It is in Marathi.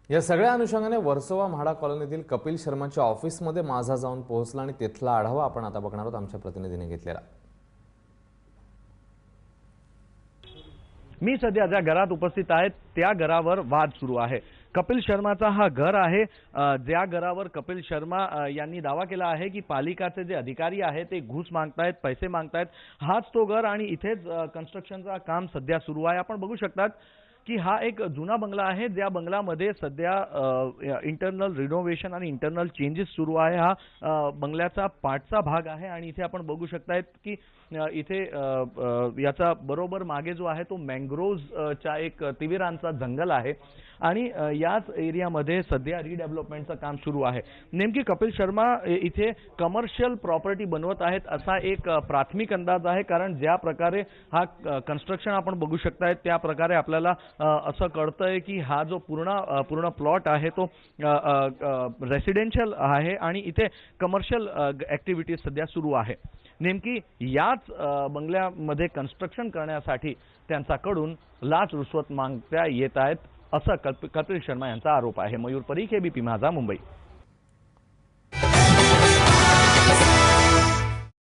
या सगळ्या अनुषंगाने वर्सोवा म्हाडा कॉलनीतील कपिल शर्माच्या ऑफिसमध्ये माझा जाऊन पोहोचला आणि तिथला आढावा आपण आता बघणार आहोत आमच्या प्रतिनिधीने घेतलेला। मी सध्या ज्या घरात उपस्थित आहेत त्या घरावर वाद सुरू आहे। कपिल शर्माचा हा घर आहे, ज्या घरावर कपिल शर्मा यांनी दावा केला आहे की पालिकाचे जे अधिकारी आहेत ते घूस मागतायत, पैसे मागतायत। हाच तो घर आणि इथेच कन्स्ट्रक्शनचा काम सध्या सुरू आहे। आपण बघू शकतात की हा एक जुना बंगला आहे, ज्या बंगल्यामध्ये सध्या इंटरनल रिनोव्हेशन आणि इंटरनल चेंजेस सुरू आहे। हा बंगल्याचा पाठचा भाग आहे आणि इथे आपण बघू शकतायत की इथे याचा बरोबर मागे जो आहे तो मँग्रोव्हचा एक तिविरांचा जंगल आहे आणि याच एरियामध्ये सध्या रिडेव्हलपमेंटचं काम सुरू आहे। नेमकी कपिल शर्मा इथे कमर्शियल प्रॉपर्टी बनवत आहेत असा एक प्राथमिक अंदाज आहे, कारण ज्या प्रकारे हा कन्स्ट्रक्शन आपण बघू शकताय त्या प्रकारे आपल्याला असं कळतंय की हा जो पूर्ण प्लॉट आहे तो रेसिडेन्शियल आहे आणि इथे कमर्शियल ॲक्टिव्हिटीज सध्या सुरू आहे। नेमकी याच बंगल्यामध्ये कन्स्ट्रक्शन करण्यासाठी त्यांच्याकडून लाच रुश्वत मागता येत आहेत असा कपिल शर्मा यांचा आरोप आहे। मयूर परीख, एबीपी माझा, मुंबई।